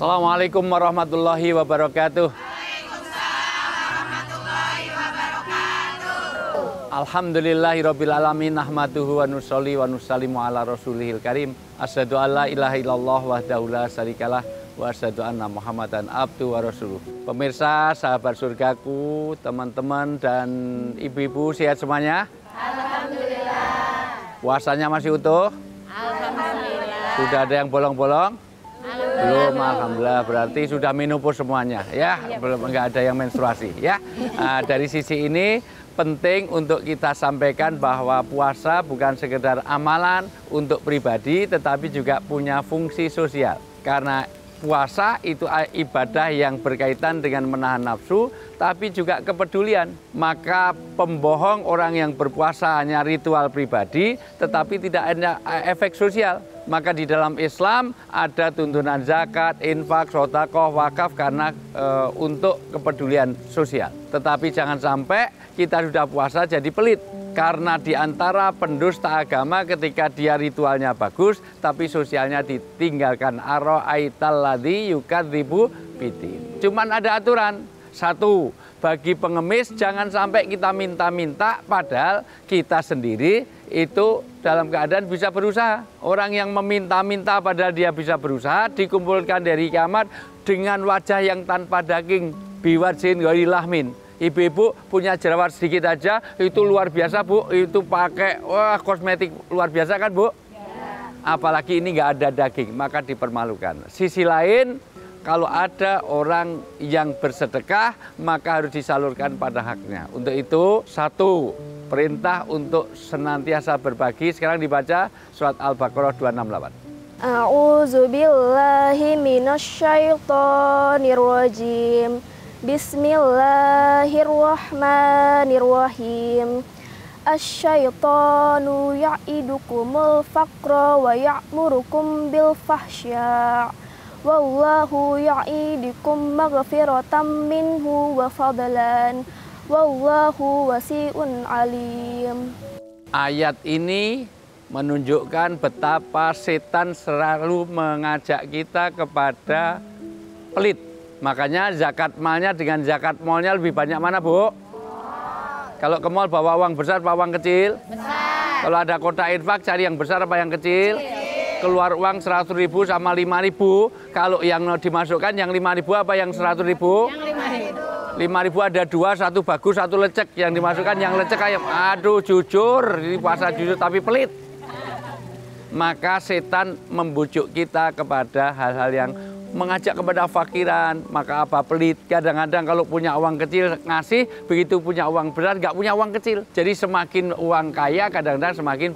Assalamualaikum warahmatullahi wabarakatuh. Alhamdulillahirabbil alamin, nahmaduhu wa nusolli wa nusallimu ala rasulihil karim. Asyhadu alla ilaha illallah wahdahu la syarikalah wa asyhadu anna Muhammadan abdu wa rasuluh. Pemirsa, sahabat surgaku, teman-teman dan ibu-ibu sehat semuanya? Alhamdulillah. Puasanya masih utuh? Alhamdulillah. Sudah ada yang bolong-bolong? Belum, Alhamdulillah. alhamdulillah. Berarti sudah menopause semuanya, ya. Belum, nggak ada yang menstruasi, ya. Dari sisi ini penting untuk kita sampaikan bahwa puasa bukan sekedar amalan untuk pribadi, tetapi juga punya fungsi sosial. Karena puasa itu ibadah yang berkaitan dengan menahan nafsu, tapi juga kepedulian. Maka pembohong orang yang berpuasa hanya ritual pribadi, tetapi tidak ada efek sosial. Maka di dalam Islam ada tuntunan zakat, infak, sedekah, wakaf karena untuk kepedulian sosial. Tetapi jangan sampai kita sudah puasa jadi pelit. Karena di antara pendusta agama ketika dia ritualnya bagus, tapi sosialnya ditinggalkan. Ara'aital ladzi yukadzibu bidin. Cuman ada aturan. Satu, bagi pengemis jangan sampai kita minta-minta padahal kita sendiri itu dalam keadaan bisa berusaha. Orang yang meminta-minta padahal dia bisa berusaha dikumpulkan dari kiamat dengan wajah yang tanpa daging, biwajhin ghairi lahmin. Ibu-ibu punya jerawat sedikit aja itu luar biasa, Bu. Itu pakai kosmetik luar biasa kan, Bu? Ya. Apalagi ini nggak ada daging, maka dipermalukan. Sisi lain, kalau ada orang yang bersedekah, maka harus disalurkan pada haknya. Untuk itu, satu, perintah untuk senantiasa berbagi. Sekarang dibaca surat Al-Baqarah 268. A'udzubillahi minasyaitonir rajim. Bismillahirrahmanirrahim. Asyaitonu ya'idukumul faqra wa ya'murukum bil fahsya'. Wallahu ya'idukum maghfiratan minhu wa fadlan. Wallahu wasi'un alim. Ayat ini menunjukkan betapa setan selalu mengajak kita kepada pelit. Makanya zakat malnya dengan zakat malnya lebih banyak mana, Bu? Kalau ke mal bawa uang besar, bawa uang kecil? Besar. Kalau ada kotak infak, cari yang besar apa yang kecil? Keluar uang 100.000 sama 5.000. Kalau yang dimasukkan yang 5.000 apa yang 100.000? Yang 5.000 ada dua, satu bagus, satu lecek. Yang dimasukkan yang lecek ayam. Aduh, jujur, ini puasa jujur tapi pelit. Maka setan membujuk kita kepada hal-hal yang mengajak kepada fakiran, maka apa pelit. Kadang-kadang kalau punya uang kecil ngasih, begitu punya uang besar nggak punya uang kecil. Jadi semakin uang kaya kadang-kadang semakin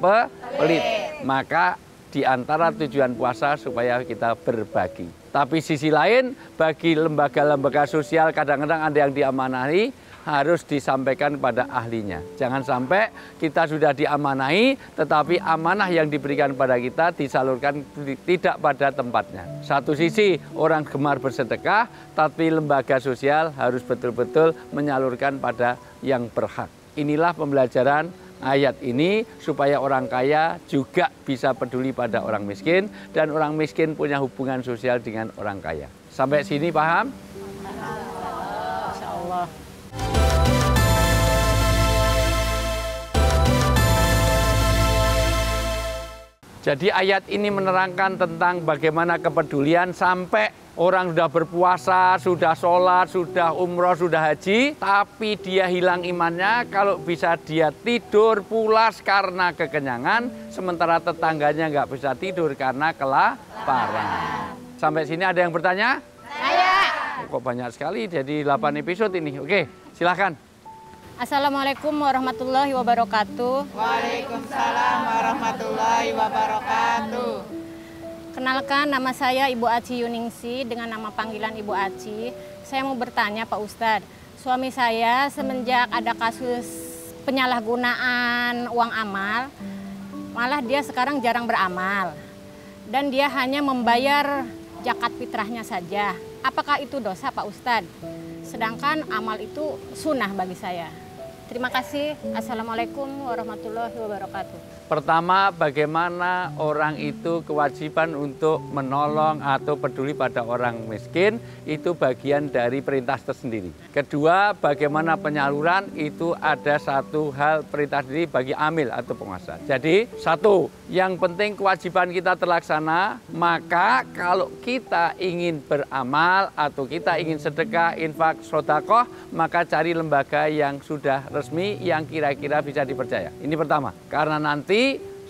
pelit. Maka di antara tujuan puasa supaya kita berbagi. Tapi sisi lain bagi lembaga-lembaga sosial kadang-kadang ada yang diamanahi harus disampaikan pada ahlinya. Jangan sampai kita sudah diamanahi, tetapi amanah yang diberikan pada kita disalurkan tidak pada tempatnya. Satu sisi orang gemar bersedekah, tapi lembaga sosial harus betul-betul menyalurkan pada yang berhak. Inilah pembelajaran ayat ini supaya orang kaya juga bisa peduli pada orang miskin dan orang miskin punya hubungan sosial dengan orang kaya. Sampai sini paham? Insyaallah. Jadi ayat ini menerangkan tentang bagaimana kepedulian sampai orang sudah berpuasa, sudah sholat, sudah umroh, sudah haji, tapi dia hilang imannya. Kalau bisa dia tidur pulas karena kekenyangan, sementara tetangganya nggak bisa tidur karena kelaparan. Sampai sini ada yang bertanya? Saya. Kok banyak sekali, jadi 8 episode ini. Oke, silahkan. Assalamualaikum warahmatullahi wabarakatuh. Waalaikumsalam warahmatullahi wabarakatuh. Kenalkan, nama saya Ibu Aci Yuningsi dengan nama panggilan Ibu Aci. Saya mau bertanya Pak Ustadz, suami saya semenjak ada kasus penyalahgunaan uang amal, malah dia sekarang jarang beramal. Dan dia hanya membayar zakat fitrahnya saja. Apakah itu dosa Pak Ustadz? Sedangkan amal itu sunnah bagi saya. Terima kasih. Assalamualaikum warahmatullahi wabarakatuh. Pertama, bagaimana orang itu kewajiban untuk menolong atau peduli pada orang miskin, itu bagian dari perintah tersendiri. Kedua, bagaimana penyaluran, itu ada satu hal perintah sendiri bagi amil atau penguasa. Jadi, satu, yang penting kewajiban kita terlaksana, maka kalau kita ingin beramal atau kita ingin sedekah, infak, sedekah, maka cari lembaga yang sudah resmi, yang kira-kira bisa dipercaya. Ini pertama, karena nanti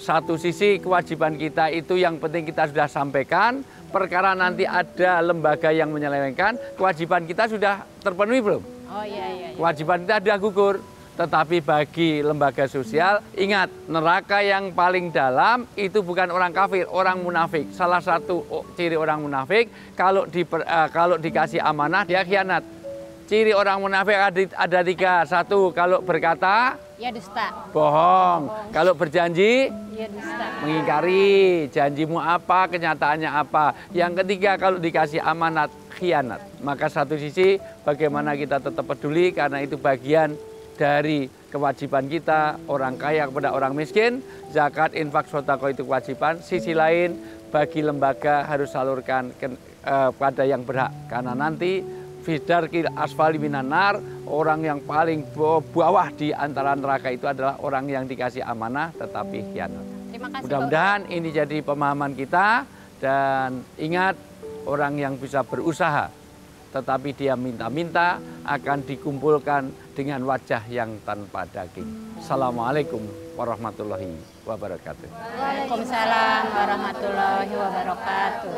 satu sisi kewajiban kita itu yang penting kita sudah sampaikan, perkara nanti ada lembaga yang menyelewengkan, kewajiban kita sudah terpenuhi belum? Oh iya. Kewajiban kita sudah gugur. Tetapi bagi lembaga sosial, ingat, neraka yang paling dalam itu bukan orang kafir, orang munafik. Salah satu ciri orang munafik, kalau dikasih amanah, dia khianat. Ciri orang munafik ada tiga. Satu, kalau berkata, Ya dusta. bohong. Kalau berjanji, Ya dusta. mengingkari. Janjimu apa, kenyataannya apa. Yang ketiga, kalau dikasih amanat, khianat. Maka satu sisi, bagaimana kita tetap peduli, karena itu bagian dari kewajiban kita, orang kaya kepada orang miskin, zakat, infak, sedekah itu kewajiban. Sisi lain, bagi lembaga harus salurkan pada yang berhak. Karena nanti fidarkil asfali minan nar, orang yang paling bawah di antara neraka itu adalah orang yang dikasih amanah tetapi khianat. Terima kasih. Mudah-mudahan ini jadi pemahaman kita, dan ingat, orang yang bisa berusaha tetapi dia minta-minta akan dikumpulkan dengan wajah yang tanpa daging. Assalamualaikum warahmatullahi wabarakatuh. Waalaikumsalam warahmatullahi wabarakatuh.